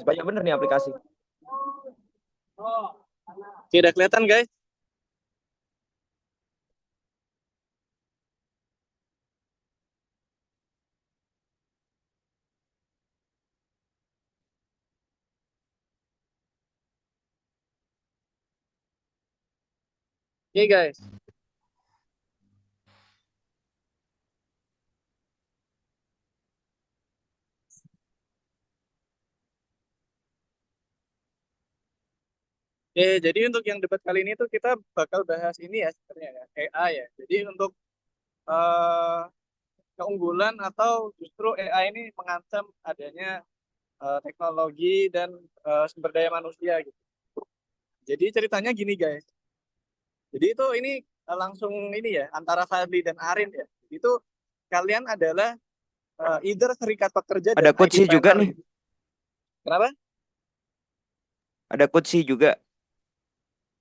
Banyak bener nih aplikasi. Tidak kelihatan guys. Oke guys. Oke, jadi untuk yang debat kali ini tuh kita bakal bahas ini ya sebenarnya ya, AI ya. Jadi untuk eh, keunggulan atau justru AI ini mengancam adanya teknologi dan sumber daya manusia gitu. Jadi ceritanya gini guys. Jadi itu ini langsung ini ya antara Fadli dan Arin ya. Itu kalian adalah either serikat pekerja dan Ada IT Kutsi juga planner nih. gitu. Kenapa? Ada Kutsi juga.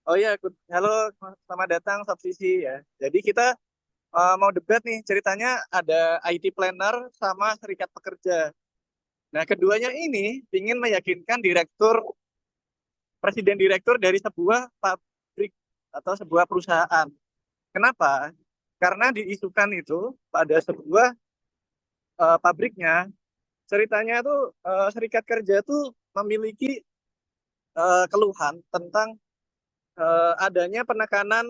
Oh iya, halo, selamat datang Subsisi ya. Jadi kita mau debat nih, ceritanya ada IT planner sama serikat pekerja. Nah, keduanya ini ingin meyakinkan presiden direktur dari sebuah pabrik atau sebuah perusahaan. Kenapa? Karena diisukan itu pada sebuah pabriknya, ceritanya tuh serikat kerja tuh memiliki keluhan tentang adanya penekanan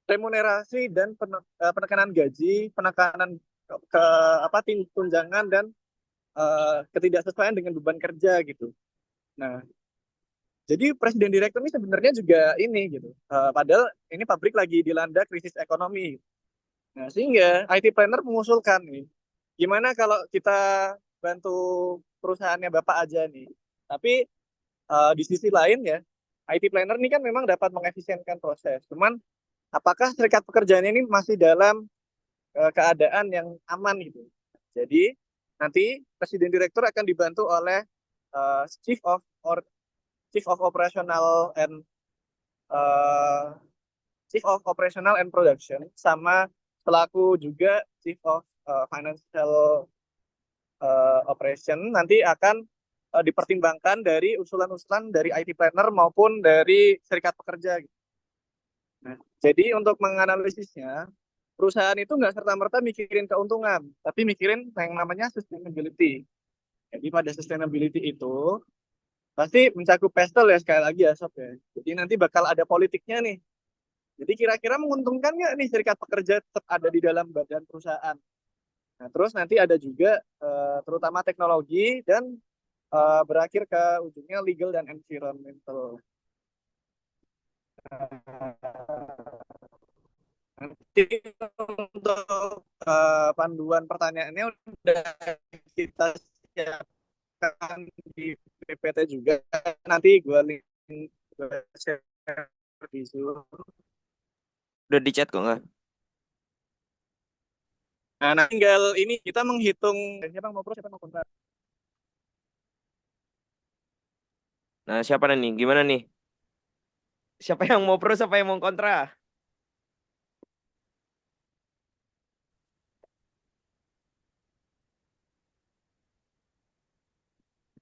remunerasi dan penekanan gaji, penekanan ke apa tunjangan dan ketidaksesuaian dengan beban kerja gitu. Nah, jadi presiden direktur ini sebenarnya juga ini gitu. Padahal ini pabrik lagi dilanda krisis ekonomi. Nah, sehingga IT planner mengusulkan nih, gimana kalau kita bantu perusahaannya Bapak aja nih. Tapi di sisi lain ya, IT planner ini kan memang dapat mengefisienkan proses. Cuman apakah serikat pekerjaannya ini masih dalam keadaan yang aman gitu. Jadi nanti presiden direktur akan dibantu oleh uh, chief of or chief of operational and uh, chief of operational and production sama selaku juga chief of financial operation nanti akan dipertimbangkan dari usulan-usulan dari IT planner maupun dari serikat pekerja. Nah, jadi untuk menganalisisnya, perusahaan itu nggak serta-merta mikirin keuntungan, tapi mikirin yang namanya sustainability. Jadi pada sustainability itu pasti mencakup pastel ya sekali lagi ya Sob ya. Jadi nanti bakal ada politiknya nih. Jadi kira-kira menguntungkan nggak nih serikat pekerja tetap ada di dalam badan perusahaan. Nah terus nanti ada juga terutama teknologi dan berakhir ke ujungnya legal dan environmental. Nanti untuk panduan pertanyaannya udah kita siapkan di PPT juga. Nanti gue link gue share di Zoom. Udah di chat kok nggak? Nah, tinggal ini kita menghitung siapa yang mau pro, siapa yang mau kontra. Nah, siapa nih? Gimana nih? Siapa yang mau pro, siapa yang mau kontra?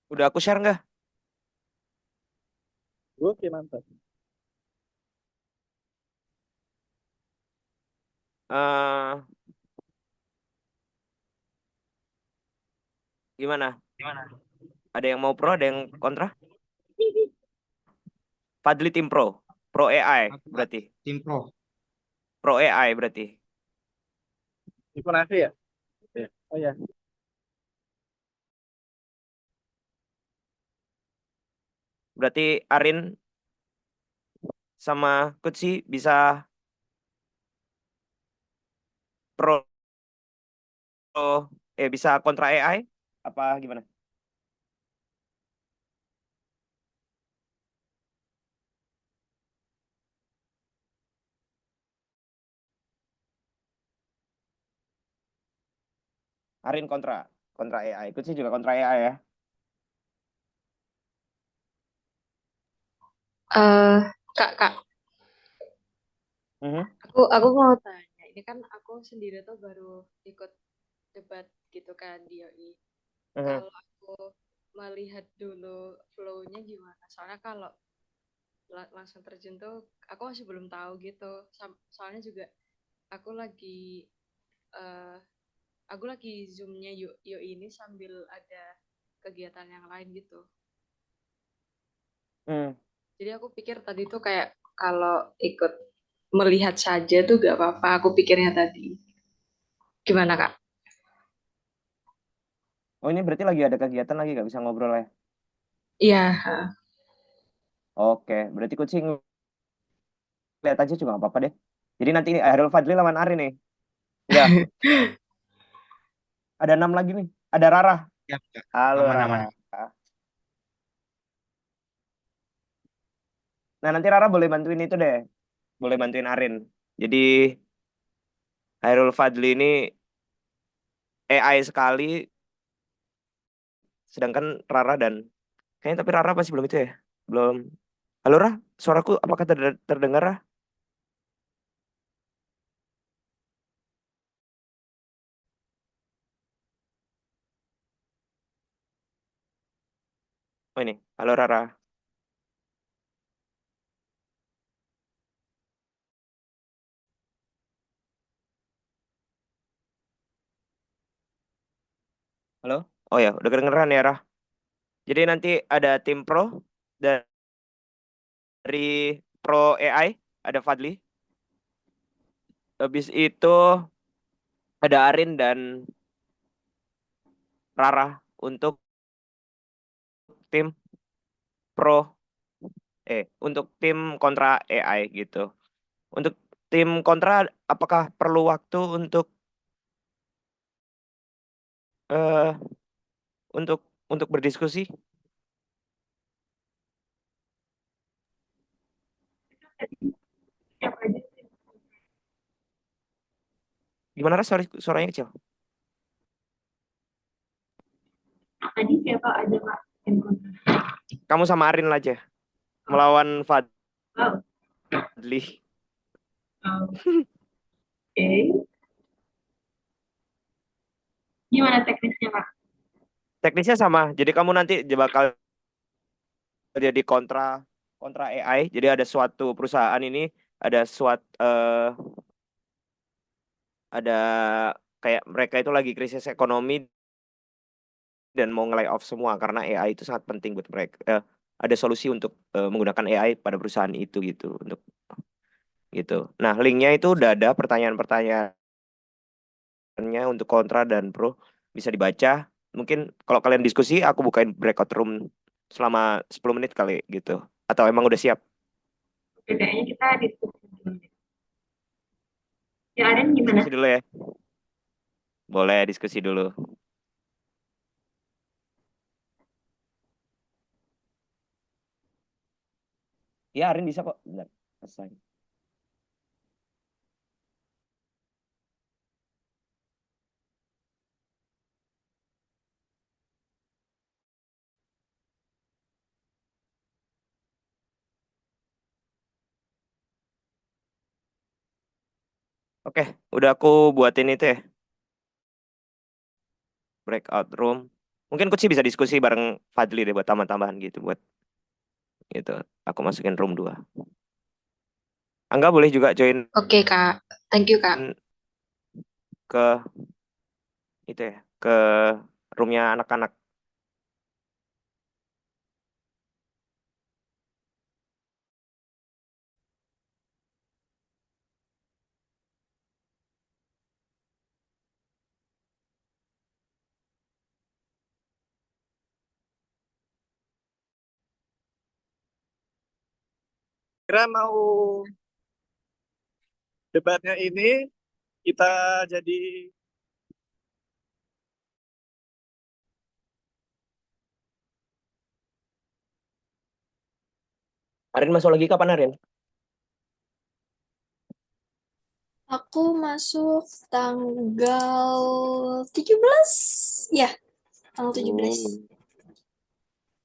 Udah aku share nggak? Oke, mantap. Eh, gimana? Gimana? Ada yang mau pro, ada yang kontra? Fadli tim pro. Pro AI Aku Pak, berarti. tim pro. Pro AI berarti. Diponasi ya? Ya. Oh ya. Berarti Arin sama Kutsi bisa pro, bisa kontra AI? Apa gimana? Arin kontra AI. Kutsi juga kontra AI ya. eh Kak, Mhm. aku mau tanya ini kan aku sendiri tuh baru ikut debat gitu kan di UI. Mhm. Kalau aku melihat dulu flow-nya gimana. Soalnya kalau langsung terjun tuh aku masih belum tahu gitu. Soalnya juga aku lagi eh, zoomnya yo ini sambil ada kegiatan yang lain gitu. Jadi aku pikir tadi tuh kayak kalau ikut melihat saja tuh gak apa-apa. Aku pikirnya tadi. Gimana Kak? Oh ini berarti lagi ada kegiatan lagi nggak bisa ngobrol ya? Iya. Oke, berarti kucing lihat aja juga nggak apa-apa deh. Jadi nanti ini Hairul Fadli lawan Ari nih. Udah, ada 6 lagi nih. Ada Rara. Siap, Kak. Halo Aman, Rara. aman. Nah nanti Rara boleh bantuin itu deh. Boleh bantuin Arin. Jadi Hairul Fadli ini AI sekali. Sedangkan Rara dan kayaknya tapi Rara pasti belum itu ya. Belum. Halo Rara, suaraku apakah terdengar Rara? Oh ini, halo Rara. Halo? Oh ya, udah kedengeran ya Rara. Jadi nanti ada tim pro dari Pro AI, ada Fadli. Habis itu ada Arin dan Rara untuk tim pro untuk tim kontra AI gitu. Untuk tim kontra apakah perlu waktu eh untuk berdiskusi? Gimana Ras? Sorry, suaranya kecil. Tadi siapa aja Kak? Kamu sama Arin aja melawan Fadli. Oke. Gimana teknisnya Kak? Teknisnya sama. Jadi kamu nanti bakal jadi kontra kontra AI. Jadi ada suatu perusahaan ini ada kayak mereka itu lagi krisis ekonomi dan mau nge off semua karena AI itu sangat penting buat mereka. Ada solusi untuk menggunakan AI pada perusahaan itu gitu untuk gitu. Nah, linknya itu udah ada pertanyaan-pertanyaannya untuk kontra dan pro bisa dibaca. Mungkin kalau kalian diskusi, aku bukain breakout room selama 10 menit kali gitu. Atau emang udah siap? Kayaknya kita diskusi dulu. Ya Aden gimana? Diskusi dulu ya. Boleh diskusi dulu. Ya, Arin bisa kok. Bentar. Selesai. Oke, udah aku buatin itu ya. Breakout room. Mungkin Kutsi bisa diskusi bareng Fadli deh buat tambahan-tambahan gitu buat gitu. Aku masukin room 2. Angga boleh juga join Oke Kak, thank you Kak. ke itu ya, ke roomnya anak-anak. Kira mau debatnya ini kita jadi Arin masuk lagi kapan Arin? Aku masuk tanggal 17. Ya, tanggal 17.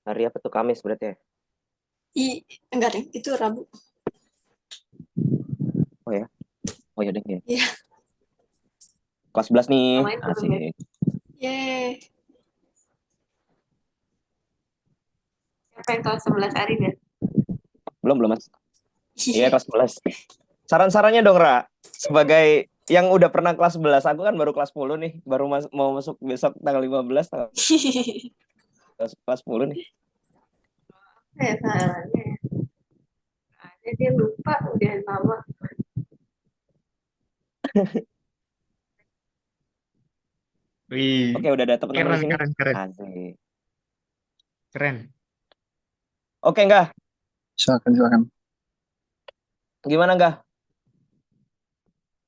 Hari apa tuh? Kamis berarti ya? Enggak deh, itu Rabu. Oh ya. Oh ya deh ya. Iya. Kelas 11 nih. Main belum ya? Asik. Yeay. Siapa yang kelas 11 Arin ya? Belum, Mas. Iya, kelas 11. Saran-sarannya dong, Ra. Sebagai yang udah pernah kelas 11, aku kan baru kelas 10 nih. Baru mau masuk besok tanggal 15, kelas 10 nih. Ya sarannya. Ada dia lupa udah lama. Wih, Oke, udah ada teman-teman di keren, sini. keren, keren, Asik. keren. Oke, enggak? Silakan. Gimana enggak?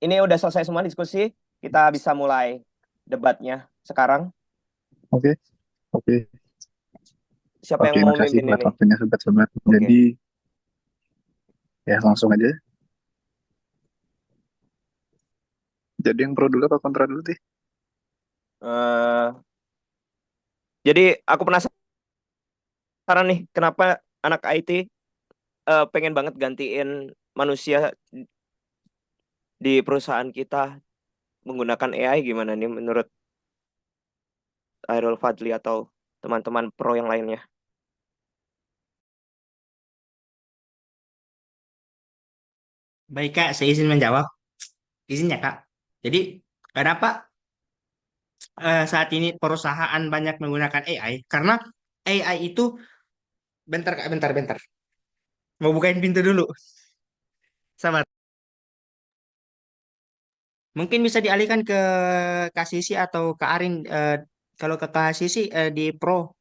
Ini udah selesai semua diskusi. Kita bisa mulai debatnya sekarang. Oke. Siapa yang mau Makasih mimpin buat ini? waktunya sobat-sobat. Oke. Jadi ya langsung aja. Jadi yang pro dulu apa kontra dulu sih? Eh, jadi aku penasaran nih, kenapa anak IT pengen banget gantiin manusia di perusahaan kita menggunakan AI. Gimana nih menurut Airul Fadli atau teman-teman pro yang lainnya? Baik Kak, saya izin menjawab. Izin ya Kak. Jadi kenapa saat ini perusahaan banyak menggunakan AI? Karena AI itu, bentar Kak, bentar. Mau bukain pintu dulu. Sabar. Mungkin bisa dialihkan ke Kak Sisi atau Kak Arin. Kalau ke Kak Sisi di Pro,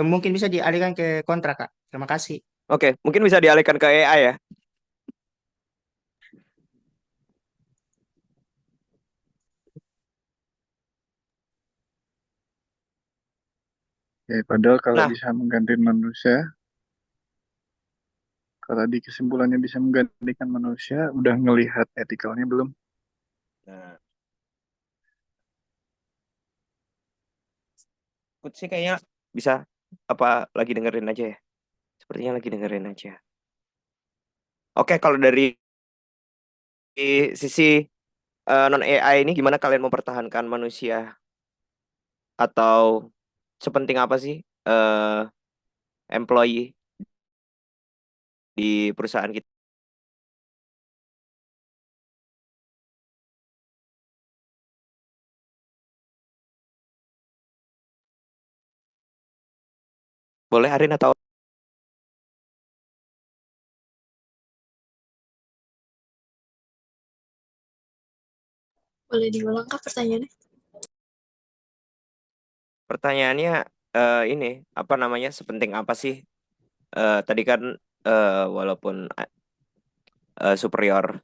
mungkin bisa dialihkan ke kontra Kak. Terima kasih. Oke, mungkin bisa dialihkan ke AI ya. Ya, padahal kalau Nah, bisa menggantikan manusia, kalau di kesimpulannya bisa menggantikan manusia, udah ngelihat etikalnya belum? nah, aku sih kayaknya bisa apa lagi dengerin aja ya. Sepertinya lagi dengerin aja. Oke, kalau dari sisi non AI ini gimana kalian mempertahankan manusia atau sepenting apa sih employee di perusahaan kita? Boleh Arin atau Boleh diulang Kak pertanyaannya? pertanyaannya ini apa namanya sepenting apa sih? Tadi kan walaupun supervisor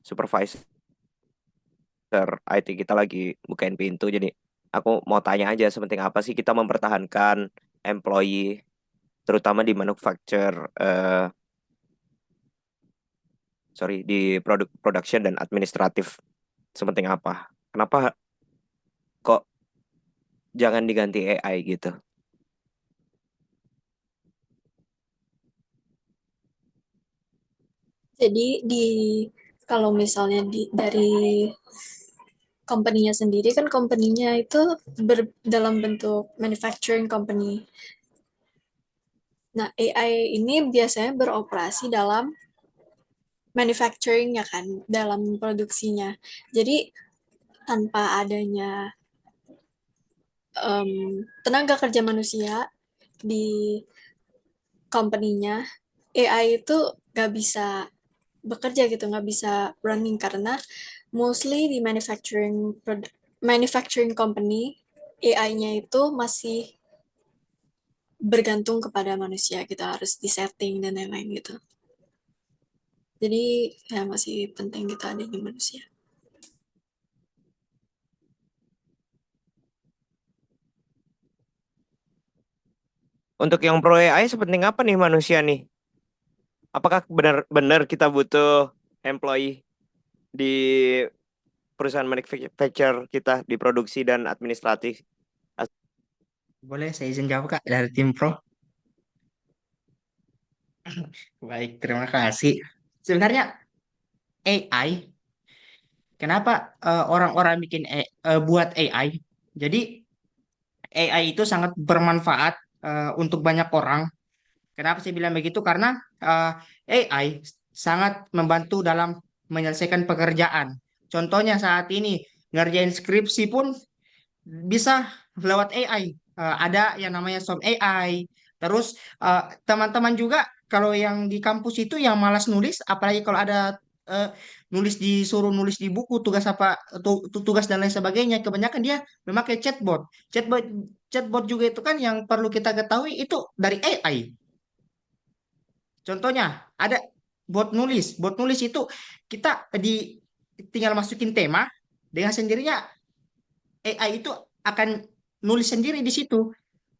IT kita lagi bukain pintu, jadi aku mau tanya aja sepenting apa sih kita mempertahankan employee terutama di manufacture di production dan administratif, sepenting apa? Kenapa kok jangan diganti AI gitu? Jadi kalau misalnya dari company-nya sendiri kan company-nya itu dalam bentuk manufacturing company. Nah, AI ini biasanya beroperasi dalam manufacturing ya kan, dalam produksinya. Jadi tanpa adanya tenaga kerja manusia di company-nya, AI itu nggak bisa bekerja gitu, nggak bisa running karena mostly di manufacturing company AI-nya itu masih bergantung kepada manusia, kita harus disetting dan lain-lain gitu. Jadi ya masih penting kita adanya manusia. Untuk yang pro AI sepenting apa nih manusia nih? Apakah benar-benar kita butuh employee di perusahaan manufacture kita di produksi dan administratif? Boleh saya izin jawab Kak dari tim Pro. Baik, terima kasih. Sebenarnya AI Kenapa orang-orang bikin buat AI? Jadi AI itu sangat bermanfaat untuk banyak orang. Kenapa saya bilang begitu? Karena AI sangat membantu dalam menyelesaikan pekerjaan. Contohnya saat ini ngerjain skripsi pun bisa lewat AI. Ada yang namanya Som AI. Terus teman-teman juga kalau yang di kampus itu yang malas nulis, apalagi kalau ada eh, disuruh nulis di buku, tugas apa, tugas dan lain sebagainya, kebanyakan dia memakai chatbot. Chatbot chatbot juga itu kan yang perlu kita ketahui itu dari AI. Contohnya ada bot nulis. Bot nulis itu kita tinggal masukin tema dengan sendirinya AI itu akan nulis sendiri di situ.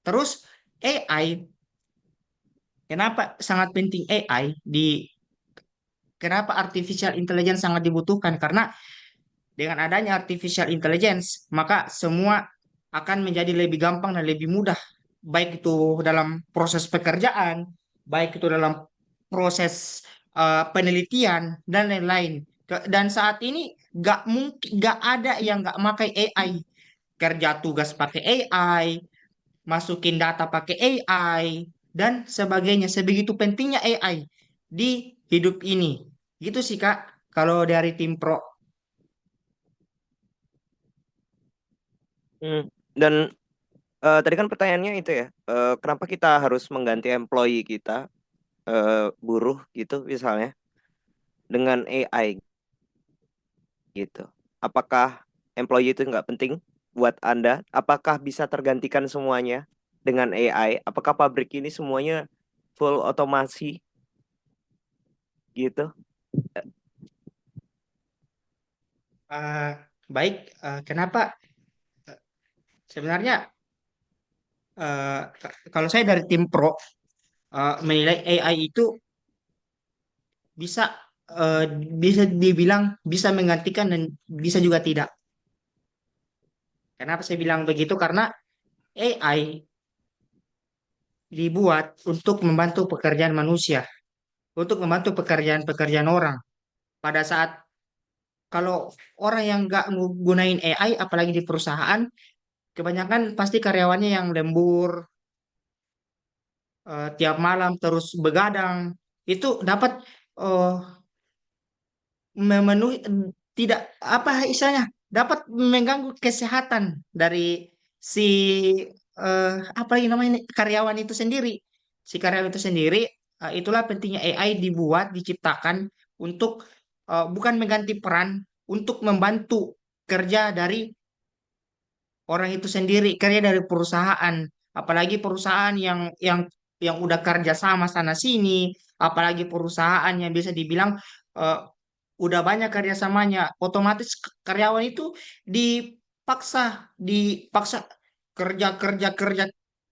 Terus AI, kenapa sangat penting AI kenapa artificial intelligence sangat dibutuhkan? Karena dengan adanya artificial intelligence, maka semua akan menjadi lebih gampang dan lebih mudah. Baik itu dalam proses pekerjaan, baik itu dalam proses penelitian dan lain-lain. Dan saat ini nggak ada yang nggak pakai AI. Kerja tugas pakai AI, masukin data pakai AI, dan sebagainya. Sebegitu pentingnya AI di hidup ini. Gitu sih, Kak, kalau dari tim Pro. Hmm. Dan tadi kan pertanyaannya itu ya, kenapa kita harus mengganti employee kita, buruh gitu misalnya, dengan AI gitu. Apakah employee itu nggak penting buat Anda? Apakah bisa tergantikan semuanya dengan AI? Apakah pabrik ini semuanya full otomasi gitu? Eh, Baik, kenapa? Sebenarnya kalau saya dari tim Pro menilai AI itu bisa eh, bisa dibilang bisa menggantikan dan bisa juga tidak. Kenapa saya bilang begitu? Karena AI dibuat untuk membantu pekerjaan manusia, untuk membantu pekerjaan-pekerjaan orang. Pada saat kalau orang yang nggak gunain AI, apalagi di perusahaan, kebanyakan pasti karyawannya yang lembur, tiap malam terus begadang, itu dapat eh, memenuhi tidak apa istilahnya dapat mengganggu kesehatan dari si apa lagi namanya ini, karyawan itu sendiri. Si karyawan itu sendiri, itulah pentingnya AI dibuat, diciptakan untuk bukan mengganti peran, untuk membantu kerja dari orang itu sendiri, kerja dari perusahaan, apalagi perusahaan yang udah kerja sama sana sini, apalagi perusahaan yang bisa dibilang eh, udah banyak kerjasamanya, otomatis karyawan itu dipaksa kerja kerja kerja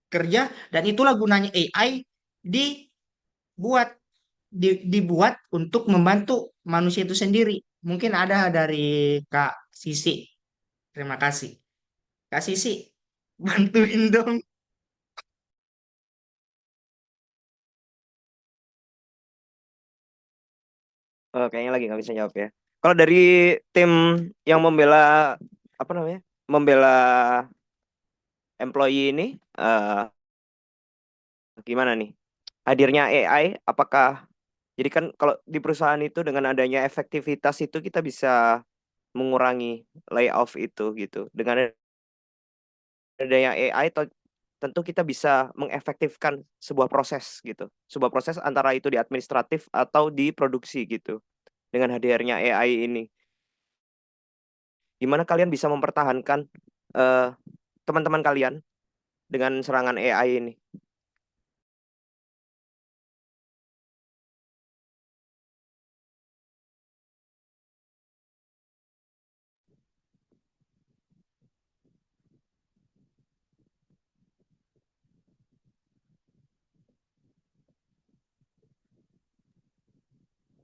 kerja, dan itulah gunanya AI dibuat dibuat untuk membantu manusia itu sendiri. Mungkin ada dari Kak Sisi. Terima kasih. Kak Sisi, bantuin dong. Kayaknya lagi nggak bisa jawab ya. Kalau dari tim yang membela apa namanya, membela employee ini, gimana nih? Hadirnya AI, apakah jadi kan kalau di perusahaan itu dengan adanya efektivitas itu kita bisa mengurangi layoff itu gitu. Dengan adanya AI tentu kita bisa mengefektifkan sebuah proses gitu. Sebuah proses antara itu di administratif atau di produksi gitu. Dengan hadirnya AI ini, gimana kalian bisa mempertahankan eh, teman-teman kalian dengan serangan AI ini?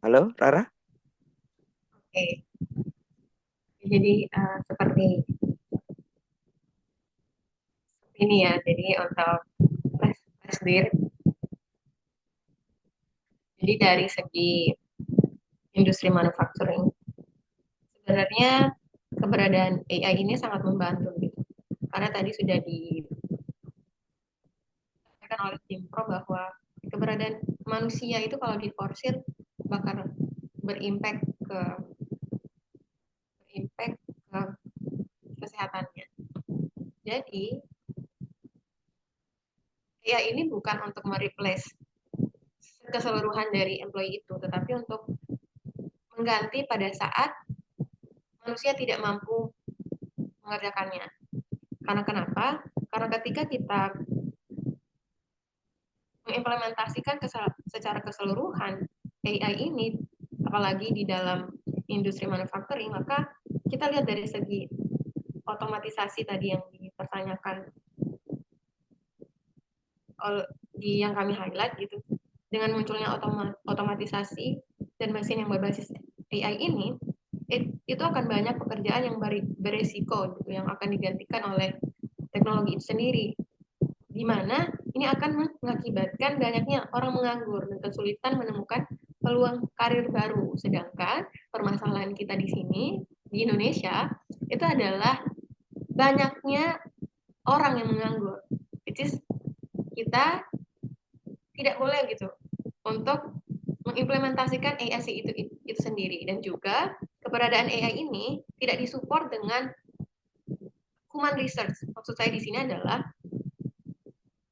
Halo, Rara? Oke, jadi seperti ini ya. Jadi untuk tes sendiri, jadi dari segi industri manufacturing, sebenarnya keberadaan AI ini sangat membantu gitu. Karena tadi sudah disampaikan oleh tim pro bahwa keberadaan manusia itu kalau diforsir bakal berimpact ke kesehatannya. Jadi AI ini bukan untuk mereplace keseluruhan dari employee itu, tetapi untuk mengganti pada saat manusia tidak mampu mengerjakannya. Karena kenapa? Karena ketika kita mengimplementasikan secara keseluruhan AI ini, apalagi di dalam industri manufacturing, maka kita lihat dari segi otomatisasi tadi yang dipertanyakan di yang kami highlight gitu. Dengan munculnya otomatisasi dan mesin yang berbasis AI ini, itu akan banyak pekerjaan yang beresiko gitu, yang akan digantikan oleh teknologi itu sendiri, di mana ini akan mengakibatkan banyaknya orang menganggur dan kesulitan menemukan peluang karir baru. Sedangkan permasalahan kita di sini, di Indonesia, itu adalah banyaknya orang yang menganggur. Which is kita tidak boleh gitu untuk mengimplementasikan AI itu sendiri. Dan juga keberadaan AI ini tidak disupport dengan human research. Maksud saya di sini adalah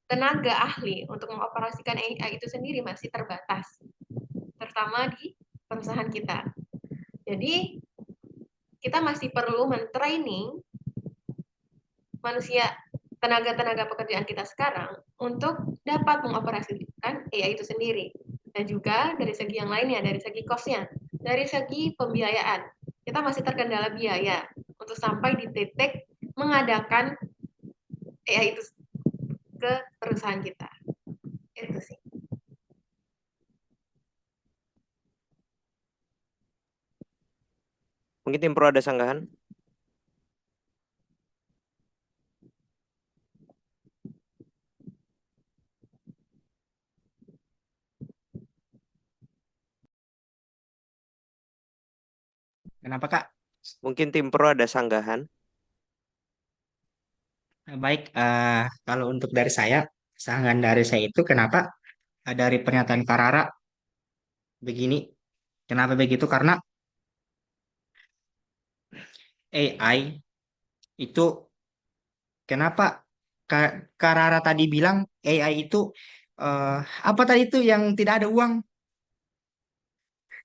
tenaga ahli untuk mengoperasikan AI itu sendiri masih terbatas, terutama di perusahaan kita. Jadi kita masih perlu mentraining manusia, tenaga pekerjaan kita sekarang untuk dapat mengoperasikan AI itu sendiri. Dan juga dari segi yang lainnya, dari segi cost-nya, dari segi pembiayaan, kita masih terkendala biaya untuk sampai di titik mengadakan AI itu ke perusahaan kita. Itu sih. Mungkin tim pro ada sanggahan? Kenapa Kak? Mungkin tim pro ada sanggahan? Baik, kalau untuk dari saya, sanggahan dari saya itu kenapa dari pernyataan Karara begini? Kenapa begitu? Karena AI itu kenapa Karara tadi bilang AI itu eh, apa tadi itu yang tidak ada uang?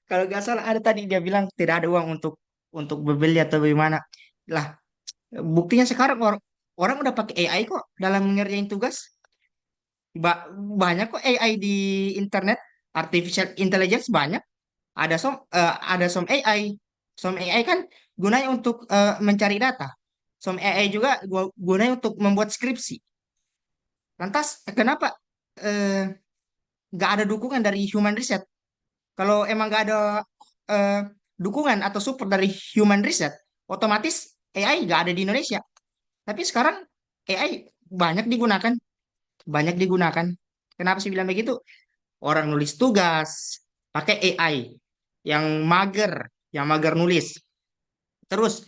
Kalau nggak salah ada tadi dia bilang tidak ada uang untuk berbeli atau bagaimana. Lah, buktinya sekarang orang orang udah pakai AI kok dalam mengerjain tugas. Banyak kok AI di internet, artificial intelligence banyak. Ada some AI. Some AI kan gunanya untuk mencari data. Some AI juga gunanya untuk membuat skripsi. Lantas kenapa eh, nggak ada dukungan dari human research? Kalau emang nggak ada eh, dukungan atau support dari human research, otomatis AI nggak ada di Indonesia. Tapi sekarang AI banyak digunakan, banyak digunakan. Kenapa sih bilang begitu? Orang nulis tugas pakai AI yang yang mager nulis. Terus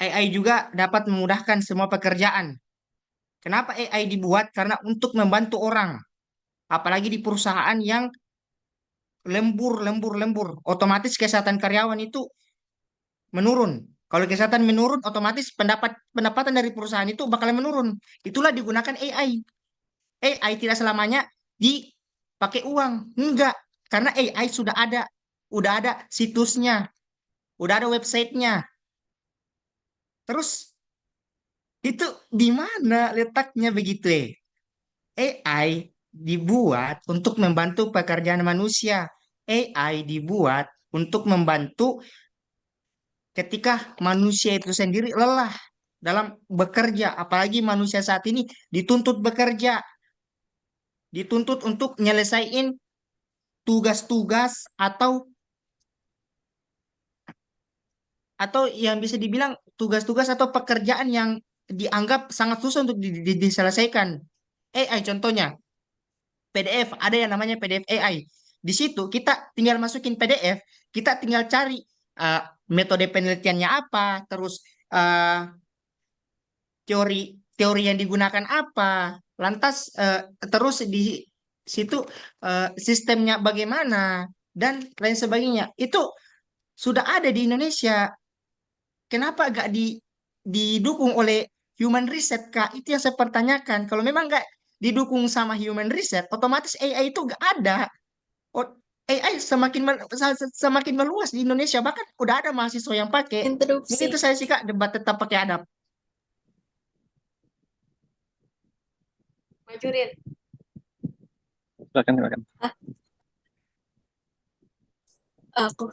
AI juga dapat memudahkan semua pekerjaan. Kenapa AI dibuat? Karena untuk membantu orang, apalagi di perusahaan yang lembur. Otomatis kesehatan karyawan itu menurun. Kalau kesehatan menurun, otomatis pendapatan dari perusahaan itu bakal menurun. Itulah digunakan AI. AI tidak selamanya dipakai uang. Enggak, karena AI udah ada situsnya, udah ada websitenya. Terus itu di mana letaknya begitu ya? AI dibuat untuk membantu pekerjaan manusia. AI dibuat untuk membantu ketika manusia itu sendiri lelah dalam bekerja, apalagi manusia saat ini dituntut bekerja, dituntut untuk nyelesain tugas-tugas atau yang bisa dibilang tugas-tugas atau pekerjaan yang dianggap sangat susah untuk diselesaikan. AI contohnya, PDF, ada yang namanya PDF AI. Di situ kita tinggal masukin PDF, kita tinggal cari metode penelitiannya apa, terus eh, teori yang digunakan apa, lantas terus di situ sistemnya bagaimana dan lain sebagainya. Itu sudah ada di Indonesia. Kenapa gak didukung oleh human research, Kak? Itu yang saya pertanyakan. Kalau memang nggak didukung sama human research, otomatis AI itu nggak ada. AI semakin meluas di Indonesia, bahkan udah ada mahasiswa yang pakai. Ini itu Interupsi. saya sih Kak, debat tetap pakai adab. Majurin. Silakan. Ah, aku.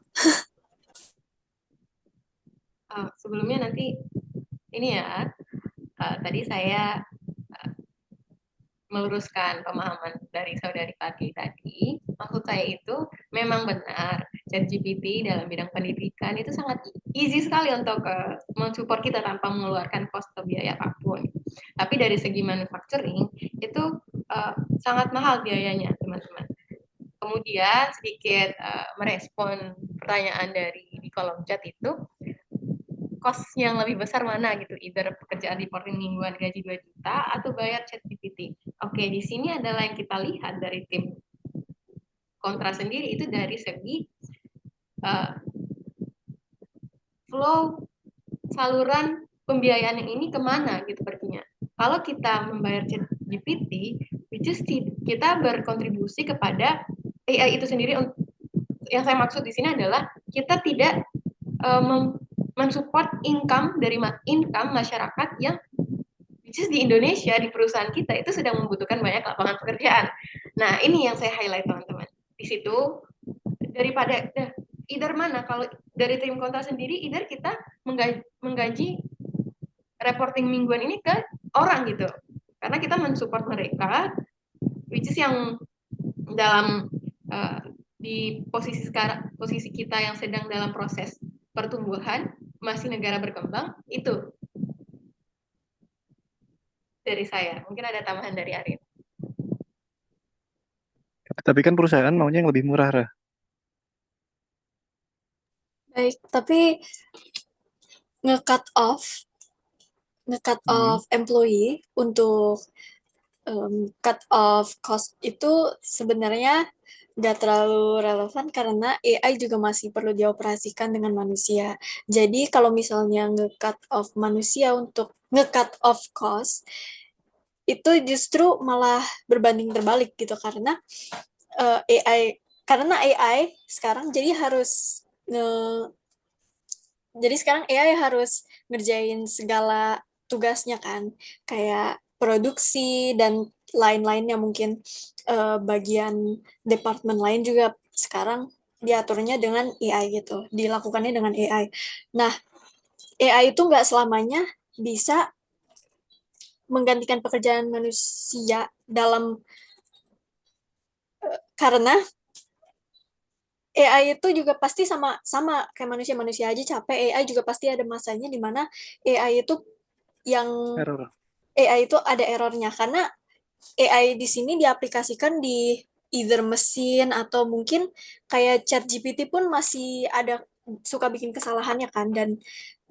Sebelumnya nanti ini ya, tadi saya meluruskan pemahaman dari saudari Kati tadi. Maksud saya itu memang benar ChatGPT dalam bidang pendidikan itu sangat easy sekali untuk mensupport kita tanpa mengeluarkan cost atau biaya apapun. Tapi dari segi manufacturing itu sangat mahal biayanya, teman-teman. Kemudian sedikit merespon pertanyaan dari di kolom chat itu, cost yang lebih besar mana gitu, either pekerjaan reporting mingguan gaji 2 juta atau bayar ChatGPT. Oke, di sini adalah yang kita lihat dari tim kontra sendiri itu dari segi flow saluran pembiayaan yang ini kemana gitu perginya. Kalau kita membayar ChatGPT, which is kita berkontribusi kepada AI itu sendiri. Yang saya maksud di sini adalah kita tidak mensupport income dari income masyarakat yang which is di Indonesia, di perusahaan kita itu sedang membutuhkan banyak lapangan pekerjaan. Nah, ini yang saya highlight teman-teman. Di situ daripada either mana, kalau dari tim kontra sendiri either kita menggaji reporting mingguan ini ke orang gitu. Karena kita mensupport mereka which is yang dalam di posisi kita yang sedang dalam proses pertumbuhan, masih negara berkembang, itu dari saya. Mungkin ada tambahan dari Arin. Tapi kan perusahaan maunya yang lebih murah, Ra. Baik, tapi nge-cut off employee untuk cut off cost itu sebenarnya nggak terlalu relevan karena AI juga masih perlu dioperasikan dengan manusia. Jadi kalau misalnya nge-cut off manusia untuk nge-cut off cost, itu justru malah berbanding terbalik gitu karena AI sekarang jadi sekarang AI harus ngerjain segala tugasnya kan, kayak produksi dan lain-lainnya mungkin bagian departemen lain juga sekarang diaturnya dengan AI gitu, dilakukannya dengan AI. Nah, AI itu nggak selamanya bisa menggantikan pekerjaan manusia karena AI itu juga pasti sama sama kayak manusia aja capek. AI juga pasti ada masanya di mana AI itu yang Error. AI itu ada errornya karena AI di sini diaplikasikan di either mesin atau mungkin kayak ChatGPT pun masih ada suka bikin kesalahannya kan, dan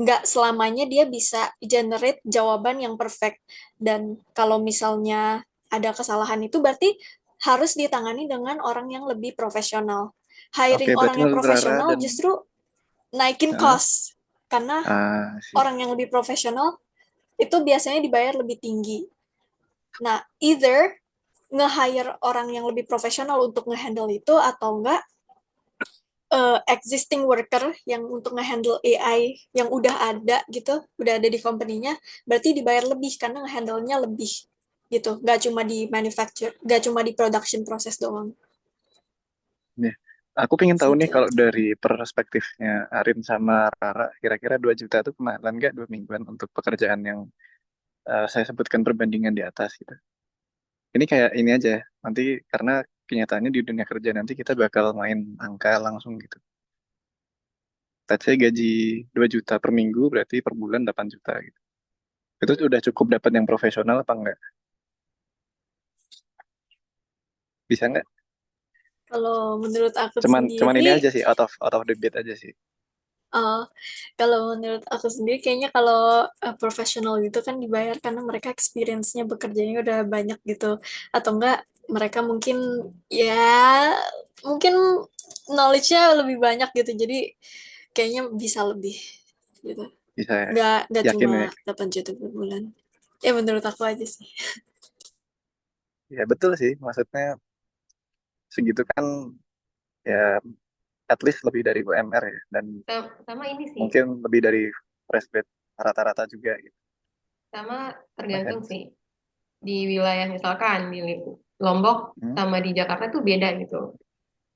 nggak selamanya dia bisa generate jawaban yang perfect. Dan kalau misalnya ada kesalahan itu berarti harus ditangani dengan orang yang lebih profesional. Oke, Hiring orang berarti yang menurut Rara profesional dan justru naikin cost karena sih. orang yang lebih profesional itu biasanya dibayar lebih tinggi. Nah, either nge-hire orang yang lebih profesional untuk nge-handle itu atau enggak existing worker yang untuk nge-handle AI yang udah ada gitu, udah ada di company-nya, berarti dibayar lebih karena nge-handle-nya lebih gitu. Nggak cuma di manufacture, nggak cuma di production process doang. Ya. Aku pengen tahu nih Gitu. kalau dari perspektifnya Arin sama Rara, kira-kira 2 juta itu kemahalan nggak 2 mingguan untuk pekerjaan yang saya sebutkan perbandingan di atas gitu. Ini kayak ini aja, nanti karena kenyataannya di dunia kerja nanti kita bakal main angka langsung gitu. Saya gaji 2 juta per minggu berarti per bulan 8 juta gitu. Itu udah cukup dapat yang profesional apa enggak? Bisa nggak? Kalau menurut aku Cuman ini sendiri, aja sih out of debate aja sih. Oh, kalau menurut aku sendiri kayaknya kalau profesional gitu kan dibayar karena mereka experience-nya bekerjanya udah banyak gitu. Atau enggak mereka mungkin ya mungkin knowledge-nya lebih banyak gitu. Jadi kayaknya bisa lebih gitu. Bisa ya. Nggak Yakin cuma ya. 8 juta per bulan. Ya menurut aku aja sih. Ya betul sih. Maksudnya segitu kan ya at least lebih dari UMR ya. Dan Sama ini sih, mungkin lebih dari fresh grade rata-rata juga gitu. sama tergantung Makanya. sih di wilayah, misalkan di Lombok Hmm, sama di Jakarta tuh beda gitu.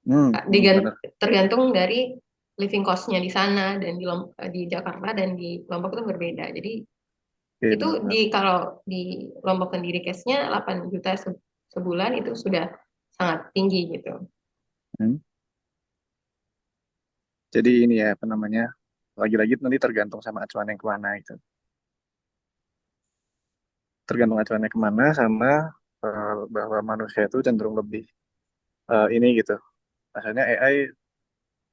bener. Tergantung dari living cost-nya di sana, dan di Jakarta dan di Lombok tuh berbeda. Jadi Oke, itu bener-bener. kalau di Lombok sendiri case-nya 8 juta sebulan itu sudah sangat tinggi gitu. Hmm. Jadi ini ya apa namanya, lagi-lagi nanti tergantung sama acuan yang kemana itu. Tergantung acuannya kemana sama bahwa manusia itu cenderung lebih ini gitu. Maksudnya AI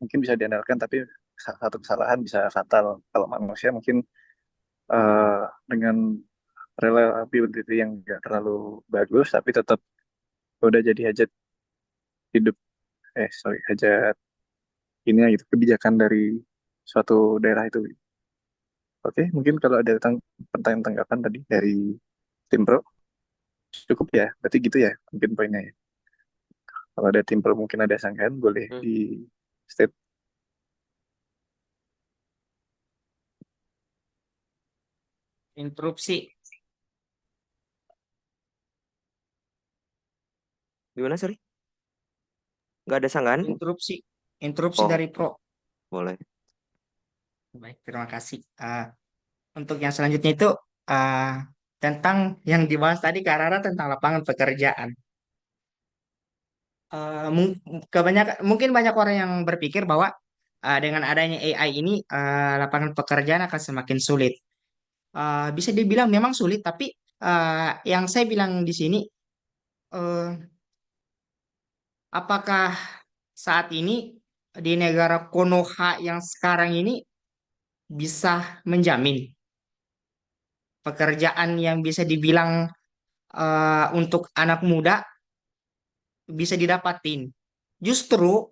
mungkin bisa diandalkan tapi satu kesalahan bisa fatal. Kalau manusia mungkin eh, dengan reliability yang nggak terlalu bagus tapi tetap udah jadi hajat hidup, sorry, hajat ini ya gitu, kebijakan dari suatu daerah itu. Oke, mungkin kalau ada pertanyaan tanggapan tadi dari tim pro cukup ya, berarti gitu ya mungkin poinnya ya. Kalau ada tim pro mungkin ada sanggahan boleh Hmm. di state. Interupsi. Gimana, sorry? Nggak ada sanggahan? Interupsi. Interupsi Oh, dari Pro. boleh. Baik, terima kasih. Untuk yang selanjutnya itu uh, tentang yang dibahas tadi Kak Rara tentang lapangan pekerjaan. Kebanyakan mungkin banyak orang yang berpikir bahwa dengan adanya AI ini lapangan pekerjaan akan semakin sulit. Bisa dibilang memang sulit, tapi yang saya bilang di sini, uh, apakah saat ini di negara Konoha yang sekarang ini bisa menjamin pekerjaan yang bisa dibilang untuk anak muda bisa didapatin. Justru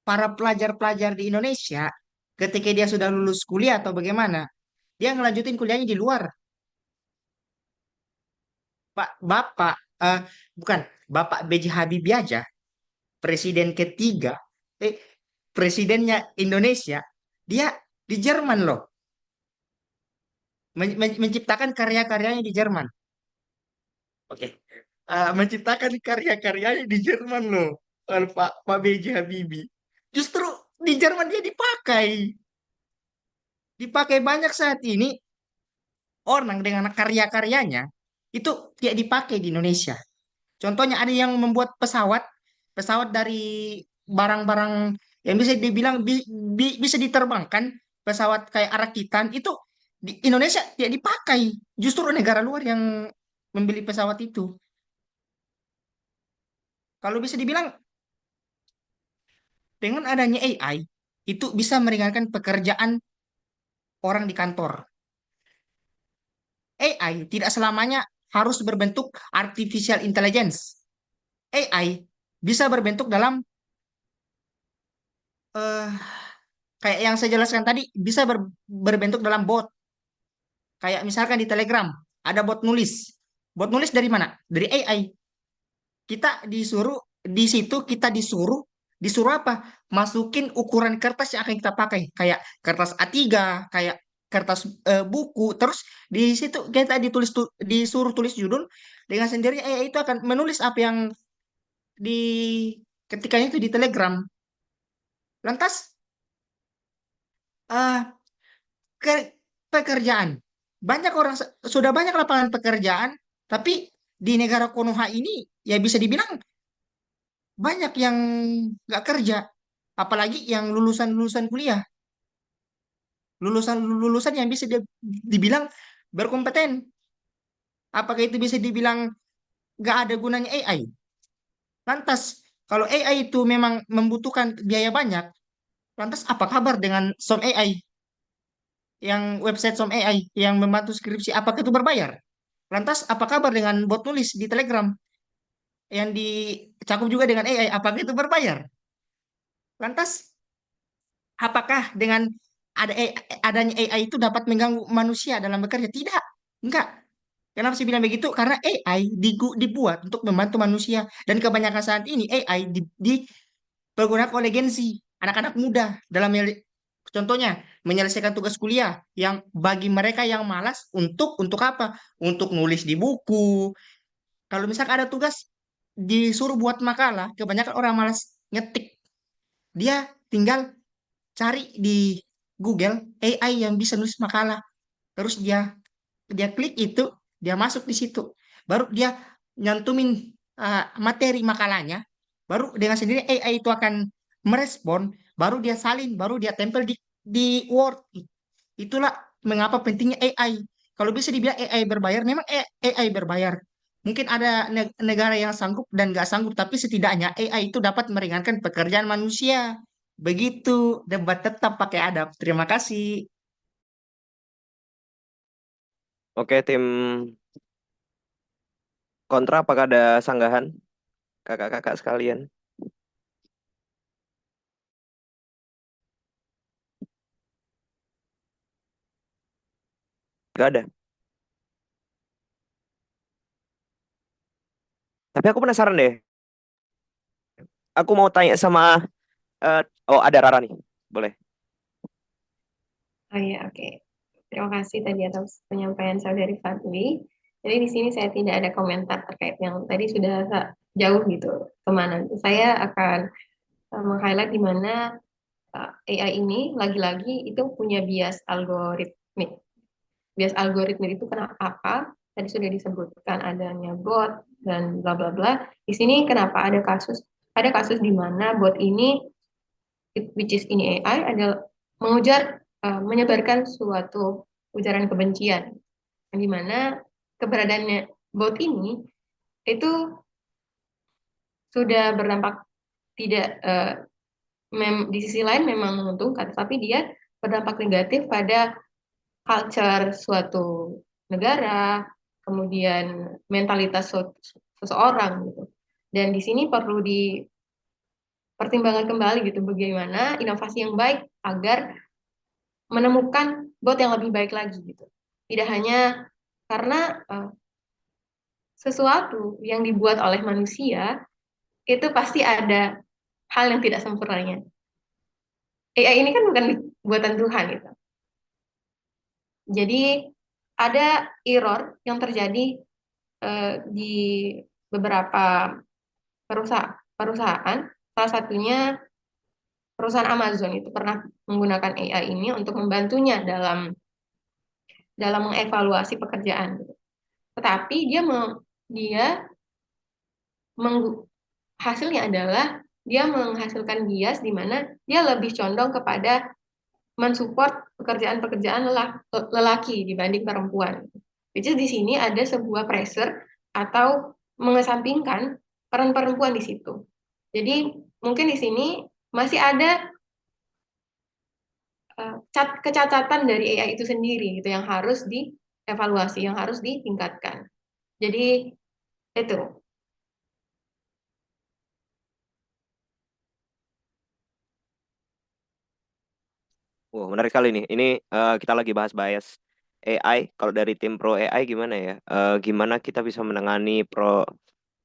para pelajar-pelajar di Indonesia ketika dia sudah lulus kuliah atau bagaimana, dia ngelanjutin kuliahnya di luar. Pak, Bapak, bukan, Bapak B.J. Habibie aja, presiden ketiga, eh, presidennya Indonesia, dia di Jerman loh, menciptakan karya-karyanya di Jerman. Oke. Menciptakan karya-karyanya di Jerman loh. Kalau Pak B.J. Habibie. Justru di Jerman dia dipakai. Dipakai banyak saat ini orang dengan karya-karyanya itu tidak dipakai di Indonesia. Contohnya ada yang membuat pesawat, pesawat dari barang-barang yang bisa dibilang bisa diterbangkan, pesawat kayak rakitan itu di Indonesia tidak dipakai. Justru negara luar yang membeli pesawat itu. Kalau bisa dibilang dengan adanya AI itu bisa meringankan pekerjaan orang di kantor. AI tidak selamanya harus berbentuk artificial intelligence. AI bisa berbentuk dalam eh, kayak yang saya jelaskan tadi, bisa berbentuk dalam bot. Kayak misalkan di Telegram ada bot nulis. Bot nulis dari mana? Dari AI. Kita disuruh di situ kita disuruh apa? Masukin ukuran kertas yang akan kita pakai, kayak kertas A3, kayak kertas buku. Terus di situ kita disuruh tulis judul dengan sendirinya AI itu akan menulis apa yang di ketikanya itu di Telegram. Lantas eh pekerjaan. Banyak orang sudah banyak lapangan pekerjaan, tapi di negara Konoha ini ya bisa dibilang banyak yang nggak kerja, apalagi yang lulusan-lulusan kuliah, lulusan-lulusan yang bisa dibilang berkompeten. Apakah itu bisa dibilang nggak ada gunanya AI? Lantas, kalau AI itu memang membutuhkan biaya banyak, Lantas apa kabar dengan Som AI, yang website Som AI yang membantu skripsi? Apakah itu berbayar? Lantas apa kabar dengan bot nulis di Telegram yang dicakup juga dengan AI? Apakah itu berbayar? Lantas apakah dengan adanya AI itu dapat mengganggu manusia dalam bekerja? Tidak, enggak. Kenapa saya bilang begitu? Karena AI dibuat untuk membantu manusia, dan kebanyakan saat ini AI dipergunakan oleh Gen Z, anak-anak muda dalam contohnya menyelesaikan tugas kuliah yang bagi mereka yang malas untuk apa? Untuk nulis di buku. Kalau misalkan ada tugas disuruh buat makalah, kebanyakan orang malas ngetik. Dia tinggal cari di Google AI yang bisa nulis makalah. Terus dia dia klik itu, dia masuk di situ. Baru dia nyantumin materi makalahnya, baru dengan sendiri AI itu akan merespon, baru dia salin, baru dia tempel di Word. Itulah mengapa pentingnya AI. Kalau bisa dibilang AI berbayar, memang AI berbayar. Mungkin ada negara yang sanggup dan nggak sanggup, tapi setidaknya AI itu dapat meringankan pekerjaan manusia. Begitu, debat tetap pakai adab. Terima kasih. Oke, tim kontra, apakah ada sanggahan kakak-kakak sekalian? Gak ada. Tapi aku penasaran deh. Aku mau tanya sama oh, ada Rara nih. Boleh. Oh iya, oke. Terima kasih tadi atas penyampaian Saudari Fadli. Jadi di sini saya tidak ada komentar terkait yang tadi sudah jauh gitu kemana. Saya akan meng-highlight di mana AI ini lagi-lagi itu punya bias algoritmik. Bias algoritmik itu kenapa? Apa? Tadi sudah disebutkan adanya bot dan bla bla bla. Di sini kenapa ada kasus di mana bot ini, which is ini AI, adalah menyebarkan suatu ujaran kebencian, di mana keberadaannya bot ini itu sudah berdampak tidak di sisi lain memang menguntungkan, tapi dia berdampak negatif pada culture suatu negara, kemudian mentalitas seseorang gitu. Dan di sini perlu dipertimbangkan kembali gitu bagaimana inovasi yang baik agar menemukan bot yang lebih baik lagi gitu. Tidak hanya karena sesuatu yang dibuat oleh manusia itu pasti ada hal yang tidak sempurnanya. AI ini kan bukan buatan Tuhan gitu. Jadi ada error yang terjadi di beberapa perusahaan. Salah satunya perusahaan Amazon itu pernah menggunakan AI ini untuk membantunya dalam mengevaluasi pekerjaan. Tetapi dia hasilnya adalah dia menghasilkan bias di mana dia lebih condong kepada mensupport pekerjaan-pekerjaan lelaki dibanding perempuan. Which is di sini ada sebuah pressure atau mengesampingkan peran perempuan di situ. Jadi mungkin di sini masih ada kecacatan dari AI itu sendiri gitu yang harus dievaluasi, yang harus ditingkatkan. Jadi itu. Wow, menarik kali nih. Ini kita lagi bahas bias AI. Kalau dari tim pro AI gimana ya? Gimana kita bisa menangani pro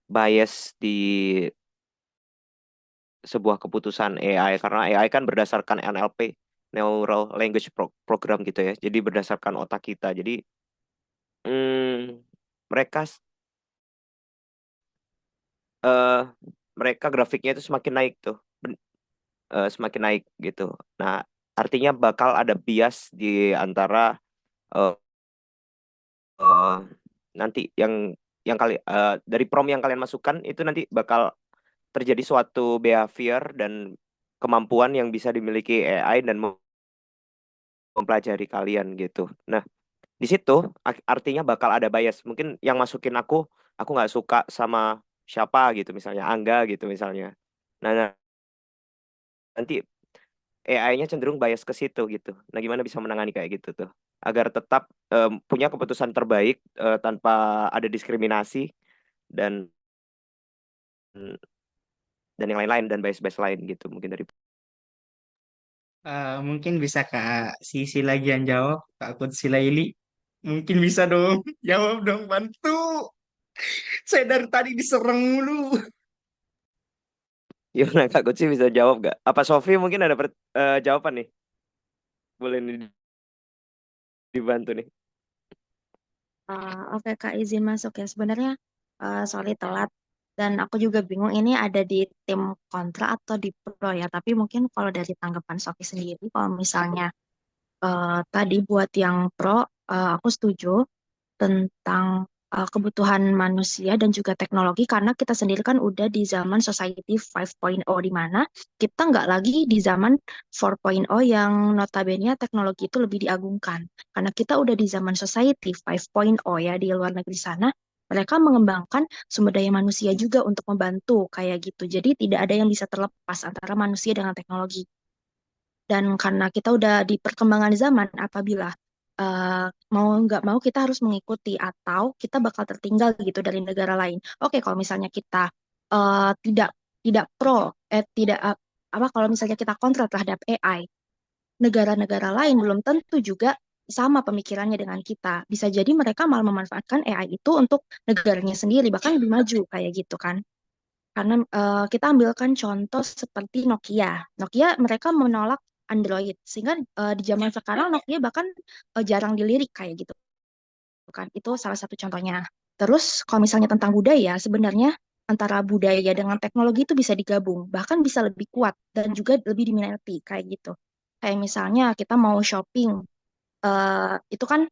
bias di sebuah keputusan AI? Karena AI kan berdasarkan NLP, Neural Language Program gitu ya. Jadi berdasarkan otak kita. Jadi mereka eh, mereka grafiknya itu semakin naik tuh, semakin naik gitu. Nah, artinya bakal ada bias di antara eh, eh, nanti dari prompt yang kalian masukkan itu nanti bakal terjadi suatu behavior dan kemampuan yang bisa dimiliki AI dan mempelajari kalian gitu. Nah, di situ artinya bakal ada bias. Mungkin yang masukin aku nggak suka sama siapa gitu, misalnya Angga gitu misalnya. Nah, nanti AI-nya cenderung bias ke situ gitu. Nah, gimana bisa menangani kayak gitu tuh? Agar tetap punya keputusan terbaik tanpa ada diskriminasi dan dan yang lain-lain dan bias-bias lain gitu mungkin dari. Mungkin bisa Kak Sisi lagi yang jawab, Kak Kutsi Laili. Mungkin bisa dong, jawab dong, bantu. Saya dari tadi diserang mulu. Gimana Kak Kutsi bisa jawab gak? Apa Sofi mungkin ada jawaban nih? Boleh dibantu nih. Oke Kak, izin masuk ya. Sebenarnya sorry telat dan aku juga bingung ini ada di tim kontra atau di pro ya. Tapi mungkin kalau dari tanggapan Sofi sendiri, kalau misalnya tadi buat yang pro, aku setuju tentang kebutuhan manusia dan juga teknologi karena kita sendiri kan udah di zaman society 5.0 di mana kita nggak lagi di zaman 4.0 yang notabene teknologi itu lebih diagungkan. Karena kita udah di zaman society 5.0 ya di luar negeri sana, mereka mengembangkan sumber daya manusia juga untuk membantu kayak gitu. Jadi tidak ada yang bisa terlepas antara manusia dengan teknologi. Dan karena kita udah di perkembangan zaman, apabila mau nggak mau kita harus mengikuti atau kita bakal tertinggal gitu dari negara lain. Oke, kalau misalnya kita tidak tidak pro, tidak apa kalau misalnya kita kontra terhadap AI, negara-negara lain belum tentu juga sama pemikirannya dengan kita. Bisa jadi mereka malah memanfaatkan AI itu untuk negaranya sendiri, bahkan lebih maju kayak gitu kan. Karena kita ambilkan contoh seperti Nokia. Nokia mereka menolak Android, sehingga di zaman sekarang Nokia bahkan jarang dilirik kayak gitu kan. Itu salah satu contohnya. Terus kalau misalnya tentang budaya, sebenarnya antara budaya dengan teknologi itu bisa digabung, bahkan bisa lebih kuat dan juga lebih diminati kayak gitu. Kayak misalnya kita mau shopping, itu kan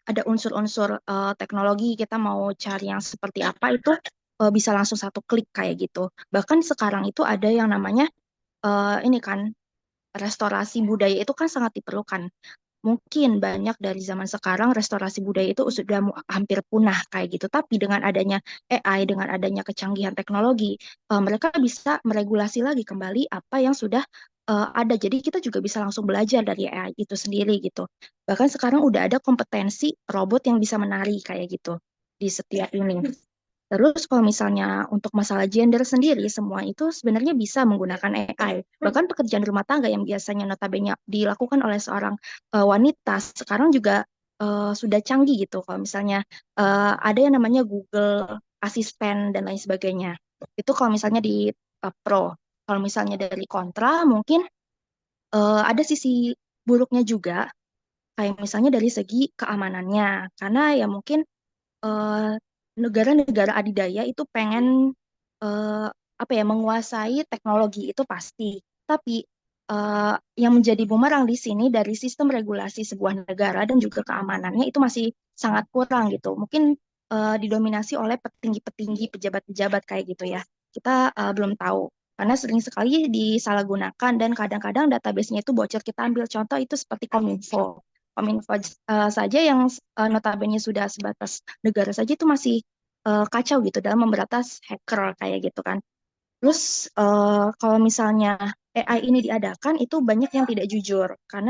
ada unsur-unsur teknologi, kita mau cari yang seperti apa itu bisa langsung satu klik kayak gitu. Bahkan sekarang itu ada yang namanya ini kan restorasi budaya itu kan sangat diperlukan. Mungkin banyak dari zaman sekarang restorasi budaya itu sudah hampir punah kayak gitu. Tapi dengan adanya AI, dengan adanya kecanggihan teknologi, mereka bisa meregulasi lagi kembali apa yang sudah ada. Jadi kita juga bisa langsung belajar dari AI itu sendiri gitu. Bahkan sekarang udah ada kompetensi robot yang bisa menari kayak gitu di setiap ini. Terus kalau misalnya untuk masalah gender sendiri, semua itu sebenarnya bisa menggunakan AI. Bahkan pekerjaan rumah tangga yang biasanya notabene dilakukan oleh seorang wanita, sekarang juga sudah canggih gitu. Kalau misalnya ada yang namanya Google Assistant dan lain sebagainya. Itu kalau misalnya di pro. Kalau misalnya dari kontra, mungkin ada sisi buruknya juga, kayak misalnya dari segi keamanannya. Karena ya mungkin eh, negara-negara adidaya itu pengen eh, apa ya menguasai teknologi itu pasti. Tapi yang menjadi bumerang di sini dari sistem regulasi sebuah negara dan juga keamanannya itu masih sangat kurang gitu. Mungkin didominasi oleh petinggi-petinggi pejabat-pejabat kayak gitu ya. Kita belum tahu karena sering sekali disalahgunakan dan kadang-kadang database-nya itu bocor. Kita ambil contoh itu seperti Kominfo. Kominfo saja yang notabene sudah sebatas negara saja itu masih kacau gitu dalam memberantas hacker kayak gitu kan. Terus kalau misalnya AI ini diadakan itu banyak yang tidak jujur karena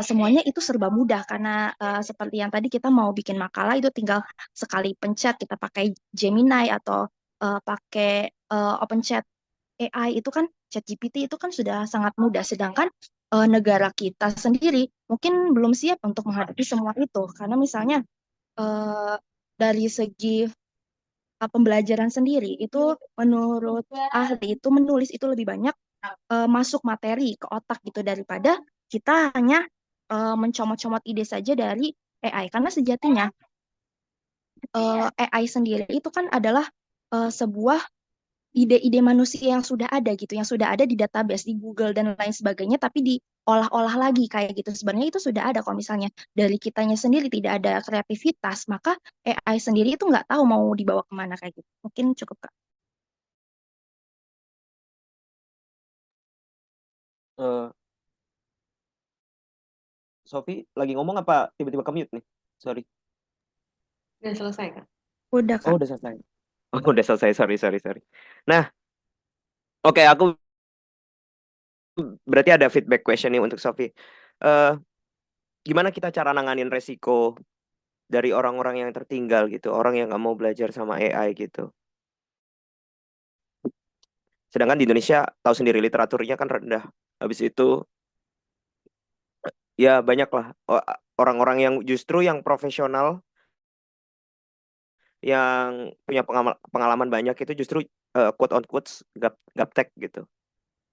semuanya itu serba mudah karena seperti yang tadi kita mau bikin makalah itu tinggal sekali pencet kita pakai Gemini atau pakai OpenChat AI itu kan ChatGPT itu kan sudah sangat mudah sedangkan negara kita sendiri mungkin belum siap untuk menghadapi semua itu karena misalnya eh, dari segi pembelajaran sendiri itu menurut ahli itu menulis itu lebih banyak masuk materi ke otak gitu daripada kita hanya mencomot-comot ide saja dari AI karena sejatinya AI sendiri itu kan adalah sebuah ide-ide manusia yang sudah ada gitu, yang sudah ada di database di Google dan lain sebagainya, tapi diolah-olah lagi kayak gitu. Sebenarnya itu sudah ada. Kalau misalnya dari kitanya sendiri tidak ada kreativitas, maka AI sendiri itu nggak tahu mau dibawa kemana kayak gitu. Mungkin cukup Kak. Eh, Sofi lagi ngomong apa tiba-tiba ke mute nih? Sorry. Udah selesai kan? Udah Oh, Kak. udah selesai. Oh, udah selesai. Sorry. Nah, oke, aku berarti ada feedback question nih untuk Sofi. Eh, Gimana kita cara nanganin resiko dari orang-orang yang tertinggal gitu, orang yang nggak mau belajar sama AI gitu. Sedangkan di Indonesia tahu sendiri literaturnya kan rendah. Habis itu ya banyak lah orang-orang yang justru yang profesional yang punya pengalaman banyak itu justru quote on quote gaptek gitu.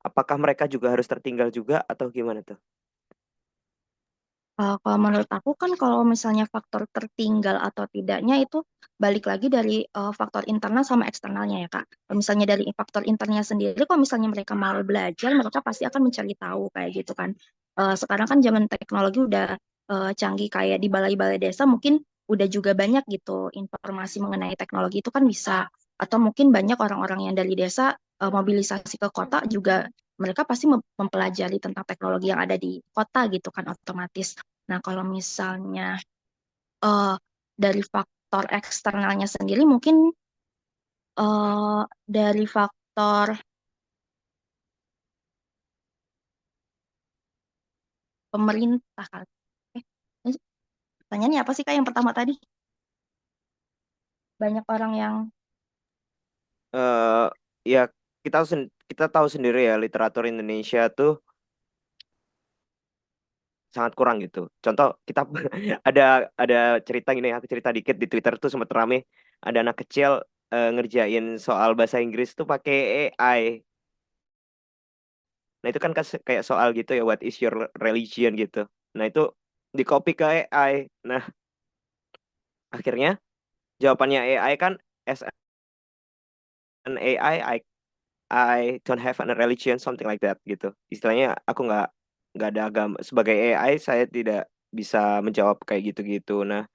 Apakah mereka juga harus tertinggal juga atau gimana tuh? Kalau menurut aku kan kalau misalnya faktor tertinggal atau tidaknya itu balik lagi dari faktor internal sama eksternalnya ya Kak. Kalau misalnya dari faktor internalnya sendiri, kalau misalnya mereka mau belajar, mereka pasti akan mencari tahu kayak gitu kan. Sekarang kan zaman teknologi udah canggih, kayak di balai-balai desa mungkin udah juga banyak gitu informasi mengenai teknologi itu kan bisa. Atau mungkin banyak orang-orang yang dari desa mobilisasi ke kota juga, mereka pasti mempelajari tentang teknologi yang ada di kota gitu kan otomatis. Nah, kalau misalnya eh, dari faktor eksternalnya sendiri, mungkin dari faktor pemerintah kali. Ini pertanyaannya apa sih Kak yang pertama tadi? Banyak orang yang eh Ya kita tahu sendiri ya literatur Indonesia tuh sangat kurang gitu. Contoh kita ada ada cerita gini, aku cerita dikit di Twitter tuh sempat rame ada anak kecil ngerjain soal bahasa Inggris tuh pakai AI. Nah itu kan kayak soal gitu ya, what is your religion gitu. Nah itu di copy ke AI. Nah akhirnya jawabannya AI kan as an AI I don't have a religion something like that gitu. Istilahnya aku nggak ada agama. Sebagai AI saya tidak bisa menjawab kayak gitu-gitu. Nah,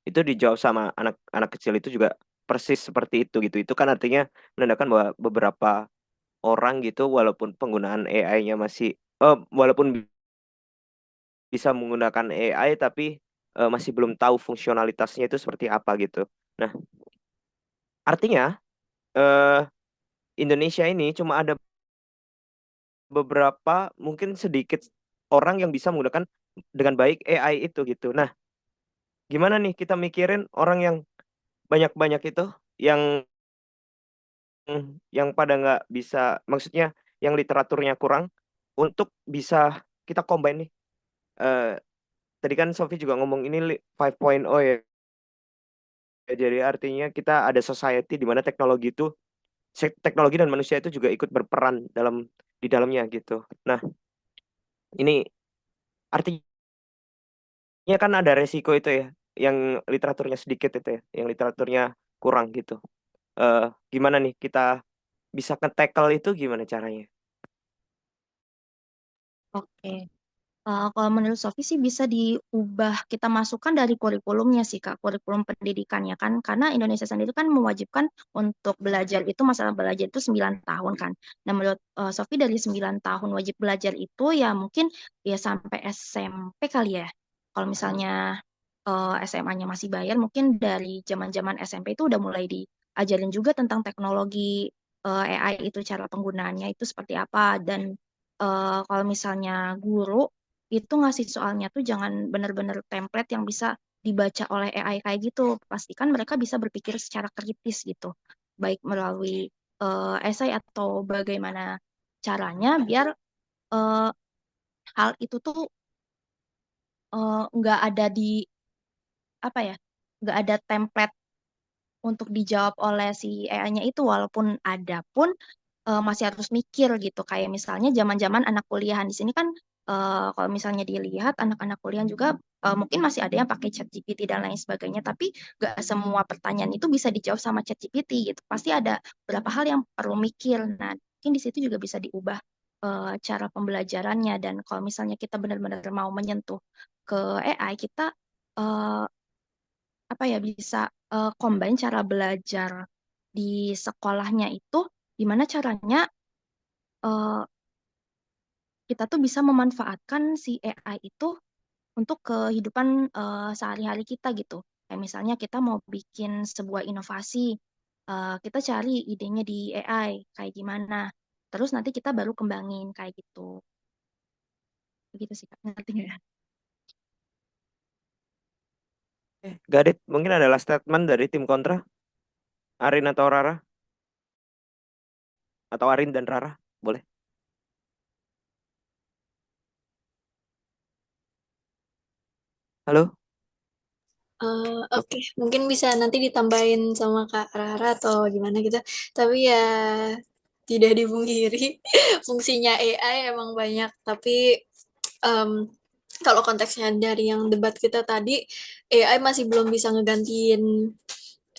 itu dijawab sama anak-anak kecil itu juga persis seperti itu gitu. Itu kan artinya menandakan bahwa beberapa orang gitu walaupun penggunaan AI-nya masih walaupun bisa menggunakan AI tapi masih belum tahu fungsionalitasnya itu seperti apa gitu. Nah, artinya eh Indonesia ini cuma ada beberapa mungkin sedikit orang yang bisa menggunakan dengan baik AI itu gitu. Nah, gimana nih kita mikirin orang yang banyak-banyak itu yang yang pada nggak bisa, maksudnya yang literaturnya kurang untuk bisa kita combine nih. Eh, Tadi kan Sofi juga ngomong ini 5.0 ya. Jadi artinya kita ada society di mana teknologi dan manusia itu juga ikut berperan di dalamnya gitu. Nah, ini artinya kan ada resiko itu ya, yang literaturnya sedikit itu ya, yang literaturnya kurang gitu. Eh Gimana nih kita bisa nge-tackle itu gimana caranya? oke. Kalau menurut Sofi sih bisa diubah, kita masukkan dari kurikulumnya sih Kak, kurikulum pendidikannya kan, karena Indonesia sendiri kan mewajibkan untuk belajar itu, masalah belajar itu 9 tahun kan. Nah menurut Sofi dari 9 tahun wajib belajar itu ya mungkin ya sampai SMP kali ya. Kalau misalnya SMA-nya masih bayar, mungkin dari zaman-zaman SMP itu udah mulai diajarin juga tentang teknologi AI itu, cara penggunaannya itu seperti apa. Dan kalau misalnya guru itu ngasih soalnya tuh jangan benar-benar template yang bisa dibaca oleh AI kayak gitu. Pastikan mereka bisa berpikir secara kritis gitu, baik melalui esai atau bagaimana caranya biar eh, hal itu tuh nggak ada di apa ya, nggak ada template untuk dijawab oleh si AI-nya itu, walaupun ada pun masih harus mikir gitu. Kayak misalnya zaman-zaman anak kuliahan di sini kan, kalau misalnya dilihat anak-anak kuliah juga mungkin masih ada yang pakai ChatGPT dan lain sebagainya, tapi nggak semua pertanyaan itu bisa dijawab sama ChatGPT gitu. Pasti ada beberapa hal yang perlu mikir. Nah, mungkin di situ juga bisa diubah cara pembelajarannya. Dan kalau misalnya kita benar-benar mau menyentuh ke AI, kita eh, apa ya, bisa combine cara belajar di sekolahnya itu, gimana caranya eh, kita tuh bisa memanfaatkan si AI itu untuk kehidupan sehari-hari kita gitu. Kayak misalnya kita mau bikin sebuah inovasi, kita cari idenya di AI kayak gimana. terus nanti kita baru kembangin kayak gitu. Begitu sih Kak, ngerti nggak ya? Got it. Mungkin adalah statement dari tim kontra, Arin atau Rara, atau Arin dan Rara, boleh. Halo. Oke, mungkin bisa nanti ditambahin sama Kak Rara atau gimana gitu. Tapi ya tidak dipungkiri fungsinya AI emang banyak. Tapi em, kalau konteksnya dari yang debat kita tadi, AI masih belum bisa ngegantiin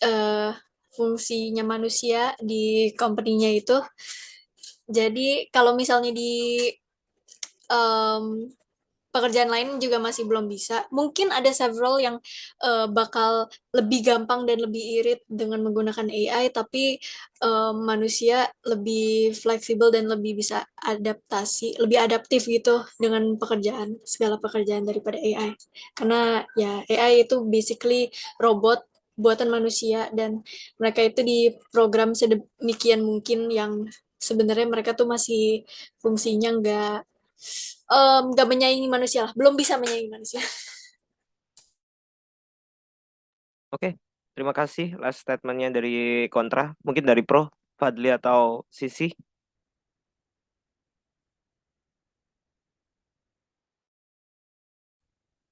eh, fungsinya manusia di company-nya itu. Jadi kalau misalnya di em, pekerjaan lain juga masih belum bisa. Mungkin ada several yang bakal lebih gampang dan lebih irit dengan menggunakan AI, tapi manusia lebih fleksibel dan lebih bisa adaptasi, lebih adaptif gitu dengan pekerjaan, segala pekerjaan daripada AI. Karena ya AI itu basically robot buatan manusia dan mereka itu diprogram sedemikian mungkin yang sebenarnya mereka tuh masih fungsinya nggak menyaingi manusia lah, belum bisa menyaingi manusia. Oke, terima kasih last statementnya dari kontra. Mungkin dari pro, Fadli atau Sisi.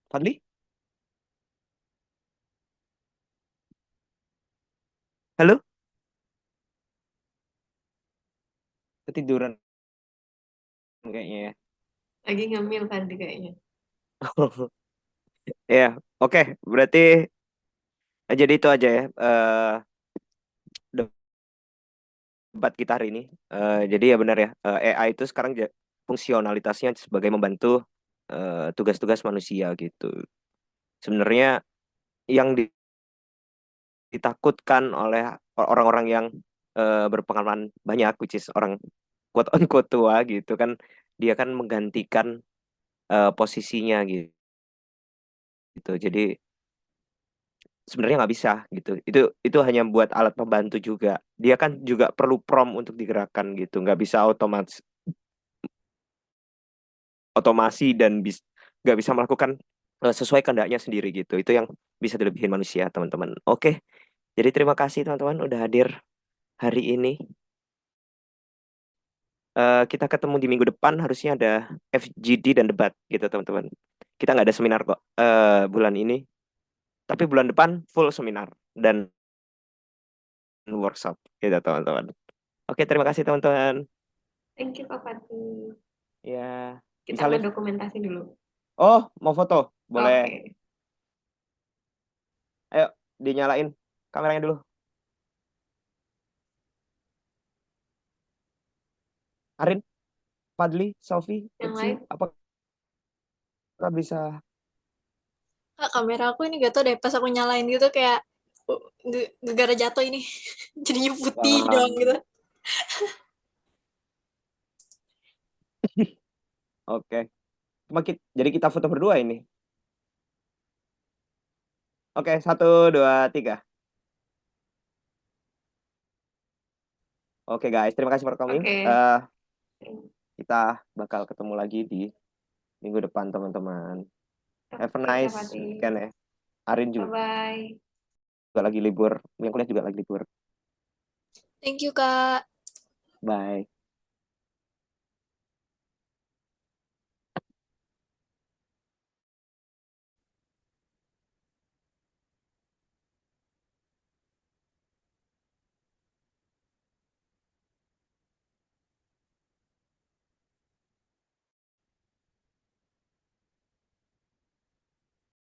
Fadli? Halo? Ketiduran kayaknya ya. Lagi ngemil tadi kayaknya. Ya, oke. Berarti jadi itu aja ya debat kita hari ini. Jadi ya benar ya, AI itu sekarang fungsionalitasnya sebagai membantu tugas-tugas manusia gitu. Sebenarnya yang ditakutkan oleh orang-orang yang berpengalaman banyak, which is orang quote unquote tua gitu kan, dia kan menggantikan posisinya gitu. Jadi sebenarnya nggak bisa gitu. Itu hanya buat alat pembantu juga. Dia kan juga perlu prompt untuk digerakkan gitu. Nggak bisa otomasi dan nggak bisa melakukan sesuai kehendaknya sendiri gitu. Itu yang bisa dilebihin manusia, teman-teman. Oke, jadi terima kasih teman-teman udah hadir hari ini. Kita ketemu di minggu depan, harusnya ada FGD dan debat gitu teman-teman. Kita nggak ada seminar kok bulan ini, tapi bulan depan full seminar dan workshop gitu teman-teman. Oke, terima kasih teman-teman. Thank you Kak Fatih. Ya, Kita bisa mau live. dokumentasi dulu. Oh, mau foto? Boleh. Oke. Ayo, dinyalain kameranya dulu. Arin, Fadli, Sofi, Yang Utsi, lain? apakah bisa? Kak, kamera aku ini gak tau deh, pas aku nyalain gitu kayak gara jatuh ini. Jadinya putih dong gitu. Oke. Jadi kita foto berdua ini. Oke, 1, 2, 3. Oke guys, terima kasih for coming. Oke. Kita bakal ketemu lagi di minggu depan teman-teman. Have a Oke, Kak nice Fatih. weekend ya. Arin Bye-bye. juga lagi libur. Yang kuliah juga lagi libur. Thank you, Kak. Bye.